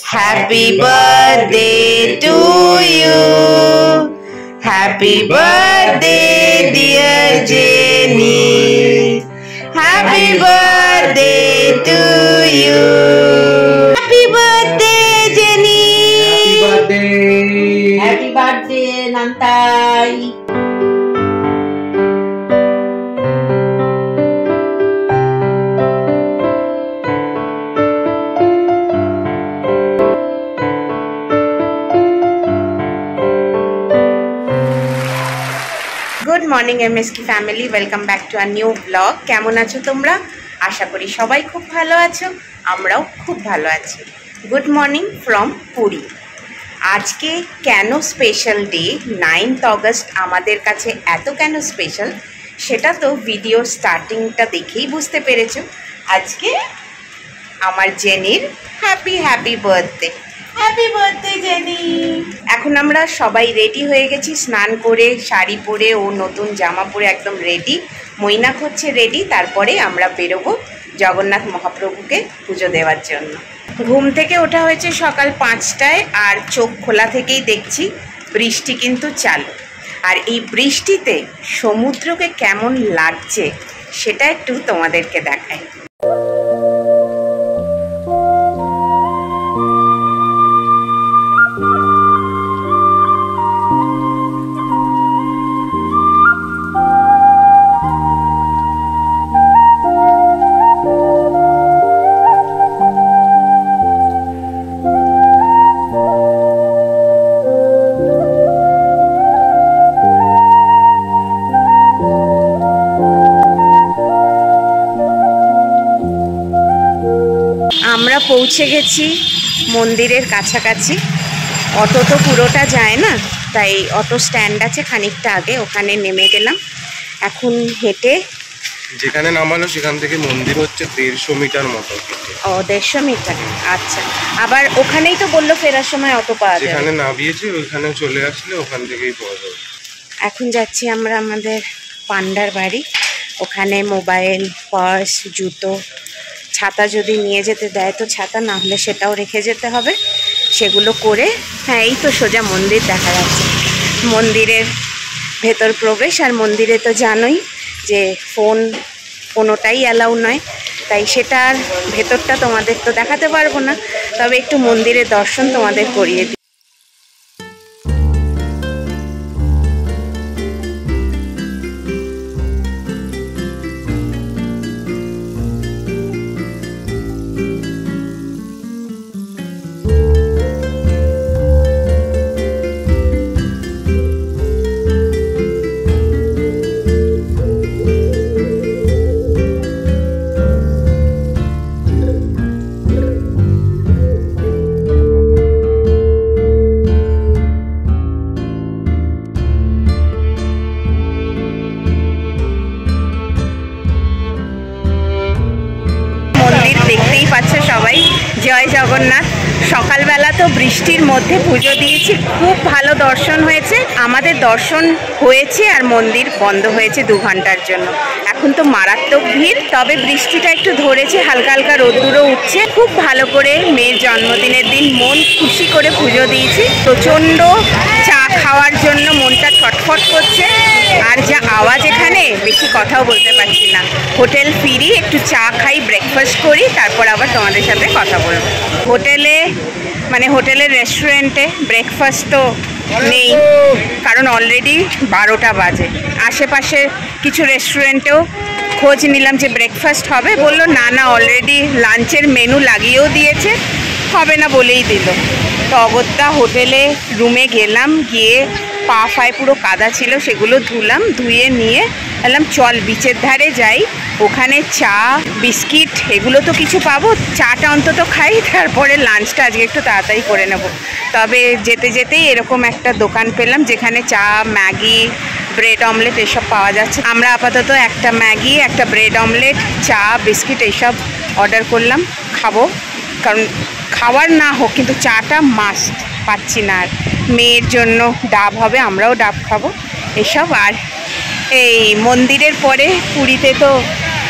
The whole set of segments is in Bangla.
Happy birthday to you. Happy birthday dear Jenny. Happy birthday to you. Happy birthday Jenny. Happy birthday. Happy birthday Nantai. Good morning MSK family, welcome back to a new blog. কেমন আছো তোমরা? আশা করি সবাই খুব ভালো আছো, আমরাও খুব ভালো আছি। Good morning from Puri. আজকে কেন স্পেশাল ডে, 9th অগস্ট আমাদের কাছে এত কেন স্পেশাল, সেটা তো ভিডিও স্টার্টিংটা দেখেই বুঝতে পেরেছো। আজকে আমার জেনির happy birthday. Happy birthday Jenny. এখন আমরা সবাই রেডি হয়ে গেছি, স্নান করে শাড়ি পরে ও নতুন জামা পরে একদম রেডি। মৈনাক হচ্ছে রেডি, তারপরে আমরা বেরোবো জগন্নাথ মহাপ্রভুকে পুজো দেওয়ার জন্য। ঘুম থেকে ওঠা হয়েছে সকাল 5টায়, আর চোখ খোলা থেকেই দেখছি বৃষ্টি কিন্তু চালু। আর এই বৃষ্টিতে সমুদ্রকে কেমন লাগছে সেটা একটু তোমাদেরকে দেখাই। আমরা পৌঁছে গেছি মন্দিরের কাছাকাছি। অটো তো পুরোটা যায় না, তাই অটো স্ট্যান্ড আছে খানিকটা আগে, ওখানে নেমে গেলাম। এখন হেঁটে যেখানে নামালো সেখান থেকে মন্দির হচ্ছে 150 মিটার মতো। ও 150 মিটার, আচ্ছা। আবার ওখানেই তো বললো ফেরার সময় অটো পাওয়া যাবে। যেখানে নামিয়েছি ওইখানে চলে আসলে ওখান থেকেই পাওয়া যাবে। এখন যাচ্ছি আমরা আমাদের পান্ডার বাড়ি। ওখানে মোবাইল, পার্স, জুতো, ছাতা যদি নিয়ে যেতে দেয় তো ছাতা, না হলে সেটাও রেখে যেতে হবে। সেগুলো করে, হ্যাঁ এই তো সোজা মন্দির দেখা যাচ্ছে। মন্দিরের ভেতর প্রবেশ, আর মন্দিরে তো জানোই যে ফোন কোনোটাই অ্যালাউ নয়, তাই সেটার ভেতরটা তোমাদের তো দেখাতে পারবো না, তবে একটু মন্দিরের দর্শন তোমাদের করিয়ে দিই। দেখতেই পাচ্ছ সবাই, জয় জগন্নাথ। সকালবেলা তো বৃষ্টির মধ্যে পুজো দিয়েছি, খুব ভালো দর্শন হয়েছে। আমাদের দর্শন হয়েছে আর মন্দির বন্ধ হয়েছে 2 ঘন্টার জন্য। এখন তো মারাত্মক ভিড়, তবে বৃষ্টিটা একটু ধরেছে, হালকা হালকা রোদ্দুরও উঠছে। খুব ভালো করে মেয়ের জন্মদিনের দিন মন খুশি করে পুজো দিয়েছি। প্রচণ্ড চা খাওয়ার জন্য মনটা ছটফট করছে, আর যা আওয়াজ এখানে, বেশি কথাও বলতে পারছি না। হোটেল ফিরি, একটু চা খাই, ব্রেকফাস্ট করি, তারপর আবার তোমাদের সাথে কথা বলবো। হোটেলের রেস্টুরেন্টে ব্রেকফাস্ট তো নেই, কারণ অলরেডি 12টা বাজে। আশেপাশে কিছু রেস্টুরেন্টেও খোঁজ নিলাম যে ব্রেকফাস্ট হবে, বললো না অলরেডি লাঞ্চের মেনু লাগিয়েও দিয়েছে, হবে না বলেই দিল। তো অগত্যা হোটেলে রুমে গেলাম, গিয়ে পা ফায় পুরো কাদা ছিল, সেগুলো ধুলাম, ধুয়ে নিয়ে বললাম চল বিচের ধারে যাই, ওখানে চা বিস্কিট এগুলো তো কিছু পাবো, চাটা অন্তত খাই, তারপরে লাঞ্চটা আজকে একটু তাড়াতাড়ি করে নেব। তবে যেতে যেতেই এরকম একটা দোকান পেলাম যেখানে চা, ম্যাগি, ব্রেড অমলেট এসব পাওয়া যাচ্ছে। আমরা আপাতত একটা ম্যাগি, একটা ব্রেড অমলেট, চা, বিস্কিট এইসব অর্ডার করলাম, খাবো। কারণ খাওয়ার না হোক কিন্তু চাটা মাস্ট, পাচ্ছি না। আর মেয়ের জন্য ডাব হবে, আমরাও ডাব খাবো এসব। আর এই মন্দিরের পরে পুরীতে তো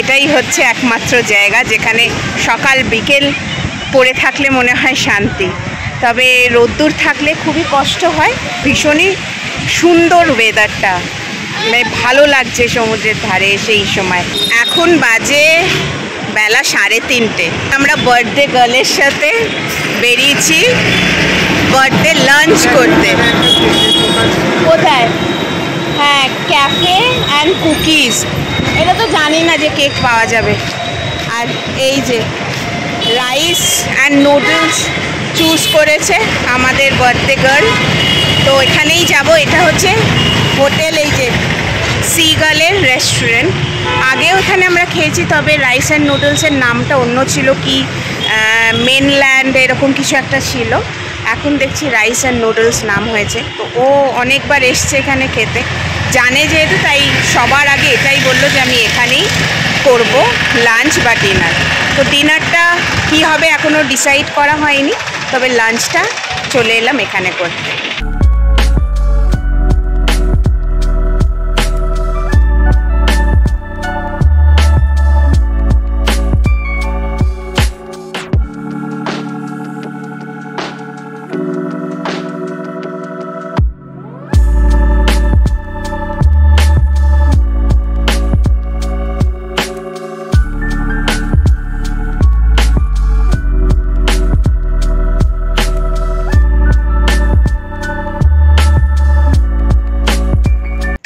এটাই হচ্ছে একমাত্র জায়গা যেখানে সকাল বিকেল পড়ে থাকলে মনে হয় শান্তি, তবে রোদ্দুর থাকলে খুবই কষ্ট হয়। ভীষণই সুন্দর ওয়েদারটা, মানে ভালো লাগছে সমুদ্রের ধারে সেই সময়। এখন বাজে বেলা 3:30। আমরা বার্থডে গার্লের সাথে বেরিয়েছি বার্থডে লাঞ্চ করতে। কোথায়? হ্যাঁ, ক্যাফে অ্যান্ড কুকিজ। এটা তো জানি না যে কেক পাওয়া যাবে। আর এই যে রাইস অ্যান্ড নুডলস চুজ করেছে আমাদের বার্থডে গার্ল, তো এখানেই যাব। এটা হচ্ছে হোটেল, এই যে সিগালের রেস্টুরেন্ট। আগেও এখানে আমরা খেয়েছি, তবে রাইস অ্যান্ড নুডলসের নামটা অন্য ছিল, কি মেনল্যান্ড এরকম কিছু একটা ছিল। এখন দেখছি রাইস অ্যান্ড নুডলস নাম হয়েছে। তো ও অনেকবার এসছে এখানে খেতে, জানে যেহেতু, তাই সবার আগে এটাই বললো যে আমি এখানেই করব লাঞ্চ বা ডিনার। তো ডিনারটা কী হবে এখনও ডিসাইড করা হয়নি, তবে লাঞ্চটা চলে এলাম এখানে করতে।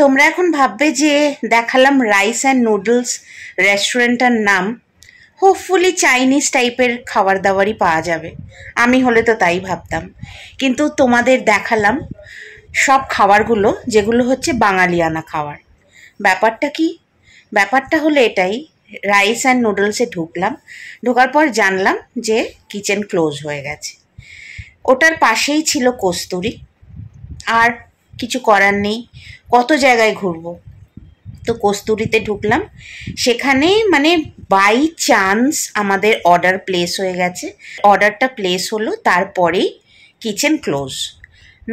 তোমরা এখন ভাববে যে দেখালাম রাইস অ্যান্ড নুডলস রেস্টুরেন্টটার নাম, হোপফুলি চাইনিজ টাইপের খাবার দাবারই পাওয়া যাবে। আমি হলে তো তাই ভাবতাম, কিন্তু তোমাদের দেখালাম সব খাবারগুলো যেগুলো হচ্ছে বাঙালিয়ানা খাবার। ব্যাপারটা কি? ব্যাপারটা হলো এটাই, রাইস অ্যান্ড নুডলসে ঢুকলাম, ঢোকার পর জানলাম যে কিচেন ক্লোজ হয়ে গেছে। ওটার পাশেই ছিল কস্তুরি, আর কিছু করার নেই, কত জায়গায় ঘুরবো। তো কস্তুরিতে ঢুকলাম, সেখানে মানে বাই চান্স আমাদের অর্ডার প্লেস হয়ে গেছে। অর্ডারটা প্লেস হলো, তারপরেই কিচেন ক্লোজ।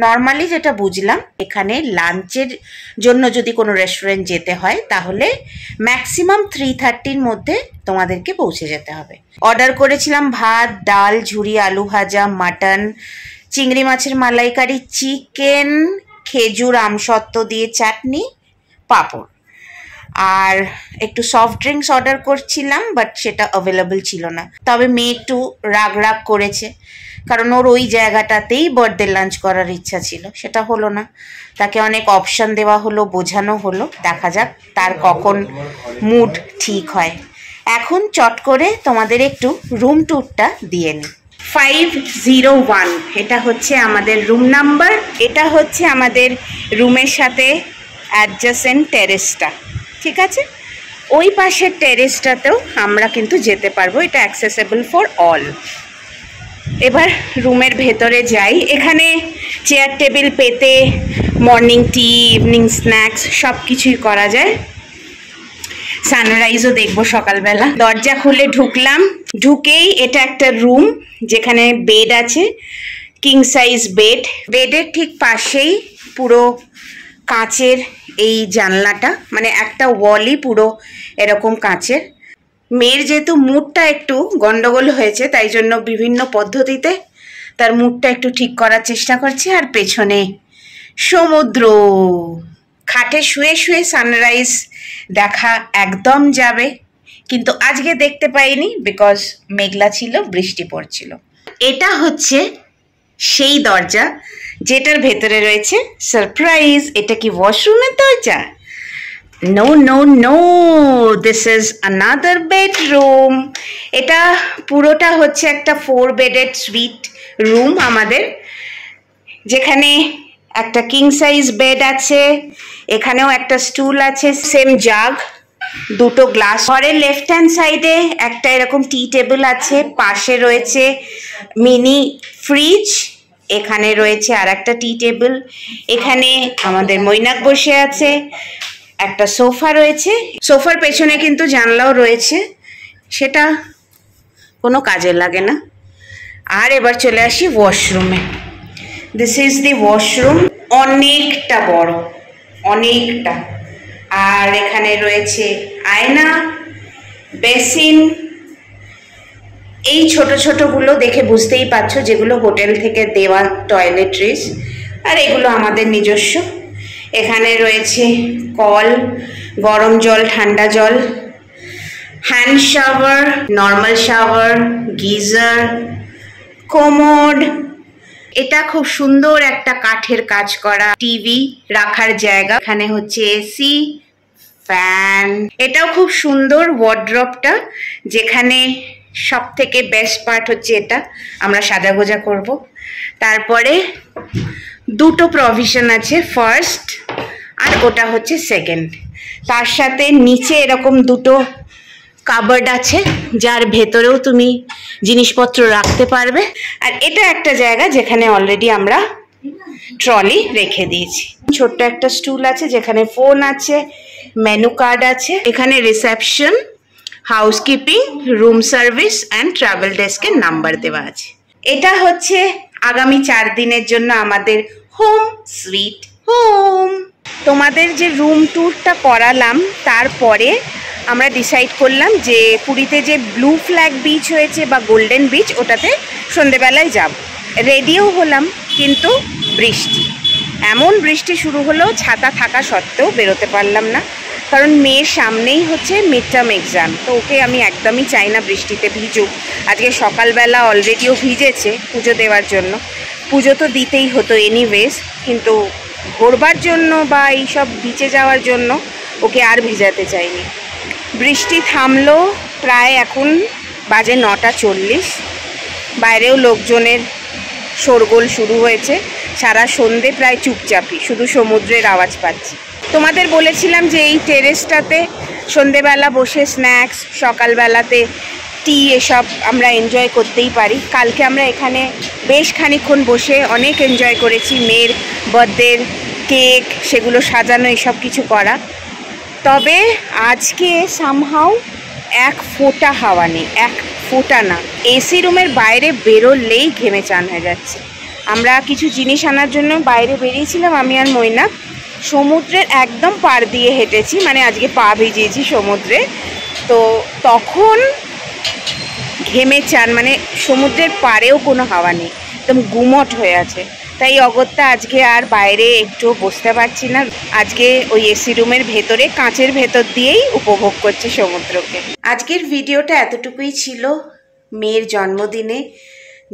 নর্মালি যেটা বুঝলাম, এখানে লাঞ্চের জন্য যদি কোনো রেস্টুরেন্ট যেতে হয় তাহলে ম্যাক্সিমাম 3:30-র মধ্যে তোমাদেরকে পৌঁছে যেতে হবে। অর্ডার করেছিলাম ভাত, ডাল, ঝুরি, আলু ভাজা, মাটন, চিংড়ি মাছের মালাইকারি, চিকেন, খেজুর আমসত্ত্ব দিয়ে চাটনি, পাঁপড়, আর একটু সফট ড্রিঙ্কস অর্ডার করছিলাম, বাট সেটা অ্যাভেলেবল ছিল না। তবে মেয়ে একটু রাগ করেছে, কারণ ওর ওই জায়গাটাতেই বার্থডে লাঞ্চ করার ইচ্ছা ছিল, সেটা হলো না। তাকে অনেক অপশান দেওয়া হলো, বোঝানো হলো, দেখা যাক তার কখন মুড ঠিক হয়। এখন চট করে তোমাদের একটু রুম ট্যুরটা দিয়ে নিই। 501 এটা হচ্ছে আমাদের রুম নাম্বার। এটা হচ্ছে আমাদের রুমের সাথে অ্যাডজাসেন্ট টেরেসটা, ঠিক আছে? ওই পাশের টেরেসটাতেও আমরা কিন্তু যেতে পারবো, এটা অ্যাক্সেসেবল ফর অল। এবার রুমের ভেতরে যাই। এখানে চেয়ার টেবিল পেতে মর্নিং টি, ইভিনিং স্ন্যাক্স সব কিছুই করা যায়। সানরাইজও দেখবো সকালবেলা। দরজা খুলে ঢুকলাম, ঢুকেই এটা একটা রুম যেখানে বেড আছে, কিং সাইজ বেড। বেডের ঠিক পাশেই পুরো কাঁচের এই জানলাটা, মানে একটা ওয়ালই পুরো এরকম কাঁচের। মেয়ের যেহেতু মুডটা একটু গন্ডগোল হয়েছে, তাই জন্য বিভিন্ন পদ্ধতিতে তার মুডটা একটু ঠিক করার চেষ্টা করছে। আর পেছনে সমুদ্র, খাটে শুয়ে শুয়ে সানরাইজ দেখা একদম যাবে, কিন্তু আজকে দেখতে পাইনি বিকজ মেঘলা ছিল, বৃষ্টি পড়ছিল। এটা হচ্ছে সেই দরজা যেটার ভেতরে রয়েছে সারপ্রাইজ। এটা কি ওয়াশরুমের দরজা? No no no, this is another bedroom. এটা পুরোটা হচ্ছে একটা 4 বেডেড সুইট রুম আমাদের, যেখানে একটা কিং সাইজ বেড আছে, এখানেও একটা স্টুল আছে, সেম জাগ, দুটো গ্লাস। ঘরের লেফট হ্যান্ড সাইডে একটা এরকম টি টেবিল আছে, পাশে রয়েছে মিনি ফ্রিজ, এখানে রয়েছে আর একটা টি টেবিল, এখানে আমাদের মৈনাক বসে আছে, একটা সোফা রয়েছে। সোফার পেছনে কিন্তু জানলাও রয়েছে, সেটা কোনো কাজে লাগে না। আর এবার চলে আসি ওয়াশরুমে। দিস ইজ দি ওয়াশরুম, অনেকটা বড়, অনেকটা। আর এখানে রয়েছে আয়না, বেসিন, এই ছোট ছোটগুলো দেখে বুঝতেই পারছো যেগুলো হোটেল থেকে দেওয়া টয়লেট্রিজ, আর এগুলো আমাদের নিজস্ব। এখানে রয়েছে কল, গরম জল, ঠান্ডা জল, hand shower, normal shower, geyser, commode. এটা খুব সুন্দর একটা কাঠের কাজ করা টিভি রাখার জায়গা। এখানে হচ্ছে এসি, ফ্যান। এটাও খুব সুন্দর ওয়ার্ড্রপটা, যেখানে সব থেকে বেস্ট পার্ট হচ্ছে এটা, আমরা সাজাগোজা করব। তারপরে দুটো প্রভিশন আছে, ফার্স্ট আর ওটা হচ্ছে সেকেন্ড। তার সাথে নিচে এরকম দুটো কাবার্ড আছে, যার ভেতরেও তুমি জিনিসপত্র রাখতে পারবে। আর এটা একটা জায়গা যেখানে অলরেডি আমরা ট্রলি রেখে দিয়েছি। ছোট্ট একটা স্টুল আছে যেখানে ফোন আছে, মেনু কার্ড আছে। এখানে reception, housekeeping, room service and travel ডেস্কের নাম্বার দেওয়া আছে। এটা হচ্ছে আগামী 4 দিনের জন্য আমাদের হোম সুইট হোম। তোমাদের যে রুম ট্যুরটা করালাম, তারপরে আমরা ডিসাইড করলাম যে পুরীতে যে ব্লু ফ্ল্যাগ বিচ হয়েছে বা গোল্ডেন বিচ, ওটাতে সন্ধেবেলায় যাব। রেডিও হলাম, কিন্তু বৃষ্টি, এমন বৃষ্টি শুরু হলো, ছাতা থাকা সত্ত্বেও বেরোতে পারলাম না। কারণ মেয়ের সামনেই হচ্ছে মিড টার্ম এক্সাম, তো ওকে আমি একদমই চাই না বৃষ্টিতে ভিজুক। আজকে সকালবেলা অলরেডিও ভিজেছে পুজো দেওয়ার জন্য। পুজো তো দিতেই হতো এনিওয়েজ, কিন্তু ঘোরবার জন্য বা এইসব বিচে যাওয়ার জন্য ওকে আর ভিজাতে চাইনি। বৃষ্টি থামলো, প্রায় এখন বাজে 9:40। বাইরেও লোকজনের শোরগোল শুরু হয়েছে। সারা সন্ধে প্রায় চুপচাপই, শুধু সমুদ্রের আওয়াজ পাচ্ছি। তোমাদের বলেছিলাম যে এই টেরেসটাতে সন্ধেবেলা বসে স্ন্যাক্স, সকালবেলাতে টি, এসব আমরা এনজয় করতেই পারি। কালকে আমরা এখানে বেশ খানিকক্ষণ বসে অনেক এনজয় করেছি। মেয়ের বার্থডের কেক, সেগুলো সাজানো, এসব কিছু করা। তবে আজকে সামহাউ এক ফোঁটা হাওয়া নেই, এক ফোঁটা না। এসি রুমের বাইরে বেরোলেই ঘেমে চান হয়ে যাচ্ছে। আমরা কিছু জিনিস আনার জন্য বাইরে বেরিয়েছিলাম, আমি আর ময়না। সমুদ্রের একদম পাড় দিয়ে হেঁটেছি, মানে আজকে পা ভিজিয়েছি সমুদ্রে। তো তখন ঘেমে চান, মানে সমুদ্রের পাড়েও কোনো হাওয়া নেই, একদম গুমট হয়ে আছে। তাই অগত্যা আজকে আর বাইরে একটু বসতে পারছি না। আজকে ওই এসি রুমের ভেতরে, কাঁচের ভেতর দিয়েই উপভোগ করছে সমুদ্রকে। আজকের ভিডিওটা এতটুকুই ছিল। মেয়ের জন্মদিনে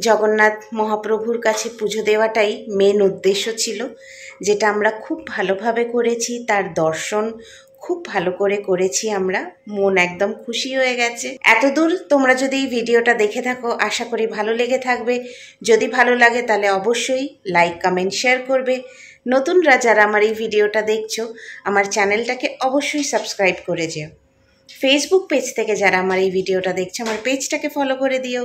জগন্নাথ মহাপ্রভুর কাছে পুজো দেওয়াটাই মেন উদ্দেশ্য ছিল, যেটা আমরা খুব ভালোভাবে করেছি। তার দর্শন খুব ভালো করে করেছি আমরা, মন একদম খুশি হয়ে গেছে। এতদূর তোমরা যদি এই ভিডিওটা দেখে থাকো, আশা করি ভালো লেগে থাকবে। যদি ভালো লাগে তাহলে অবশ্যই লাইক, কমেন্ট, শেয়ার করবে। নতুনরা যারা আমার এই ভিডিওটা দেখছো, আমার চ্যানেলটাকে অবশ্যই সাবস্ক্রাইব করে যেও। ফেসবুক পেজ থেকে যারা আমার এই ভিডিওটা দেখছো, আমার পেজটাকে ফলো করে দিও।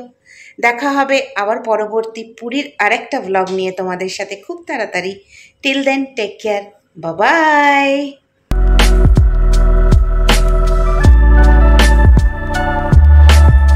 দেখা হবে আবার পরবর্তী পুরীর আরেকটা ব্লগ নিয়ে তোমাদের সাথে খুব তাড়াতাড়ি। Till then, take care, bye by.